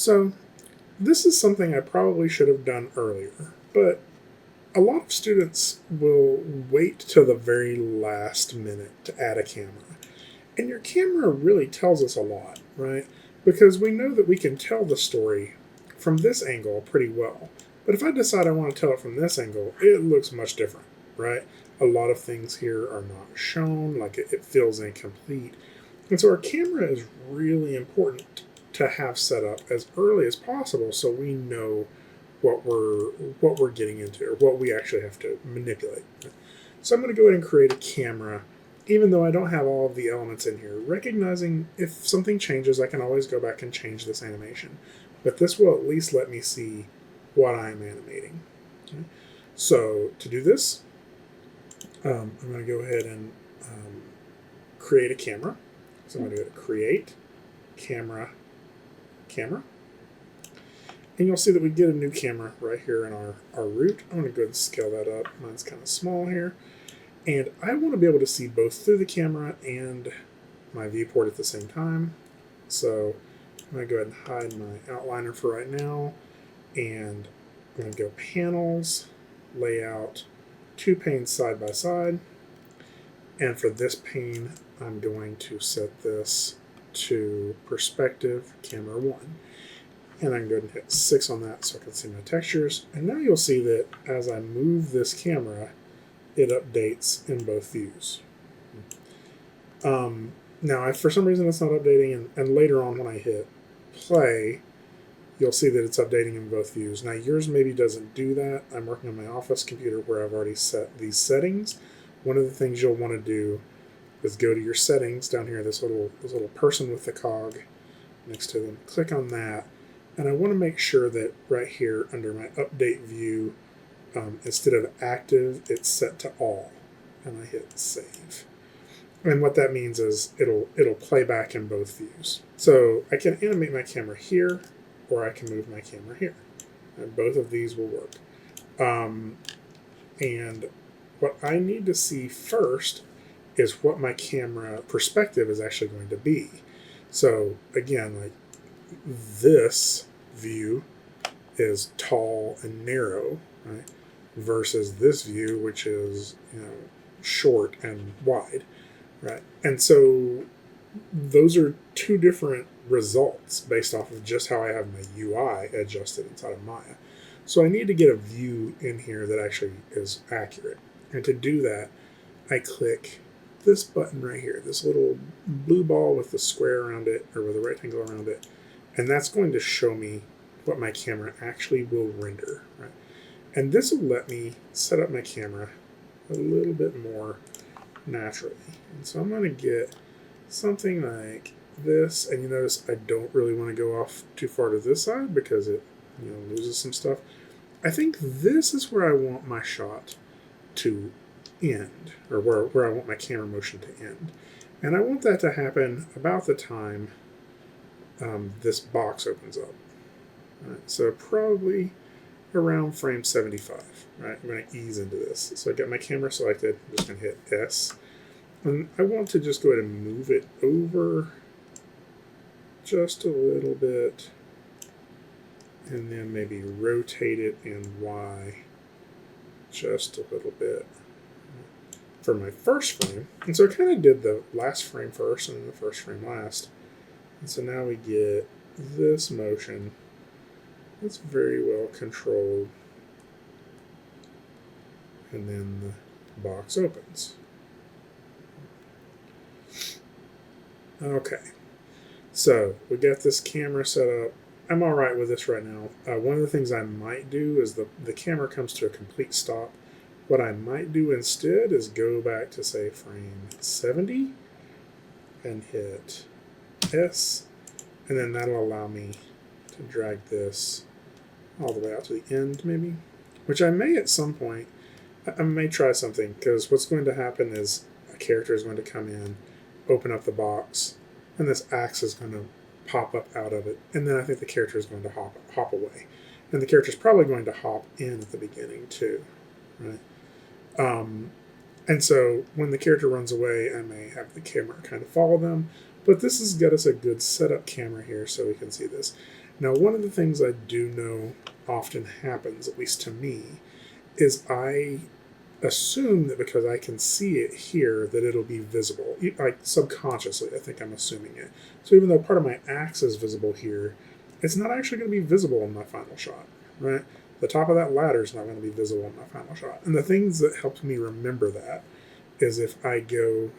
So this is something I probably should have done earlier, but a lot of students will wait till the very last minute to add a camera. And your camera really tells us a lot, right? Because we know that we can tell the story from this angle pretty well. But if I decide I want to tell it from this angle, it looks much different, right? A lot of things here are not shown, like it feels incomplete. And so our camera is really important to have set up as early as possible so we know what we're getting into or what we actually have to manipulate. So I'm going to go ahead and create a camera, even though I don't have all of the elements in here, recognizing if something changes, I can always go back and change this animation. But this will at least let me see what I'm animating. Okay. So to do this, I'm going to go ahead and create a camera. So I'm going to go to Create, Camera, Camera. And you'll see that we get a new camera right here in our root. I'm going to go ahead and scale that up. Mine's kind of small here. And I want to be able to see both through the camera and my viewport at the same time. So I'm going to go ahead and hide my outliner for right now. And I'm going to go Panels, Layout, 2 panes side by side. And for this pane, I'm going to set this to Perspective Camera 1. And I can go ahead and hit 6 on that so I can see my textures. And now you'll see that as I move this camera, it updates in both views. Now, if for some reason it's not updating, and later on when I hit play, you'll see that it's updating in both views. Now, yours maybe doesn't do that. I'm working on my office computer where I've already set these settings. One of the things you'll want to do is go to your settings down here, this little person with the cog next to them. Click on that. And I want to make sure that right here under my update view, instead of active, it's set to all. And I hit save. And what that means is it'll play back in both views. So I can animate my camera here, or I can move my camera here. And both of these will work. And what I need to see first is what my camera perspective is actually going to be. So again, like this view is tall and narrow, right? Versus this view, which is, short and wide, right? And so those are two different results based off of just how I have my UI adjusted inside of Maya. So I need to get a view in here that actually is accurate. And to do that, I click this button right here, this little blue ball with the square around it, or with a rectangle around it, and that's going to show me what my camera actually will render, right? And this will let me set up my camera a little bit more naturally. And so I'm going to get something like this, and you notice I don't really want to go off too far to this side because it loses some stuff. I think this is where I want my shot to end, or where I want my camera motion to end. And I want that to happen about the time this box opens up. Right, so probably around frame 75. Right, I'm going to ease into this. So I got my camera selected. I'm just going to hit S. And I want to just go ahead and move it over just a little bit. And then maybe rotate it in Y just a little bit for my first frame. And so I kind of did the last frame first and then the first frame last. And so now we get this motion. It's very well controlled. And then the box opens. Okay. So we got this camera set up. I'm all right with this right now. One of the things I might do is the camera comes to a complete stop. What I might do instead is go back to, say, frame 70 and hit S. And then that'll allow me to drag this all the way out to the end, maybe. Which I may at some point. I may try something, because what's going to happen is a character is going to come in, open up the box, and this axe is going to pop up out of it. And then I think the character is going to hop away. And the character is probably going to hop in at the beginning, too. Right? And so when the character runs away, I may have the camera kind of follow them. But this has got us a good setup camera here so we can see this. Now, one of the things I do know often happens, at least to me, is I assume that because I can see it here that it'll be visible. Like subconsciously, I think I'm assuming it. So even though part of my axe is visible here, it's not actually going to be visible in my final shot, right? The top of that ladder is not going to be visible in my final shot. And the things that help me remember that is if I go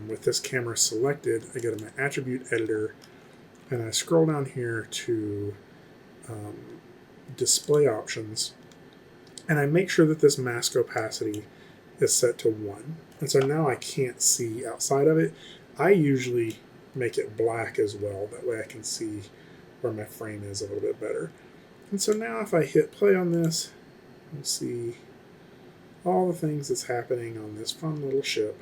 with this camera selected, I go to my attribute editor and I scroll down here to display options, and I make sure that this mask opacity is set to 1. And so now I can't see outside of it. I usually make it black as well. That way I can see where my frame is a little bit better. And so now if I hit play on this, you'll see all the things that's happening on this fun little ship.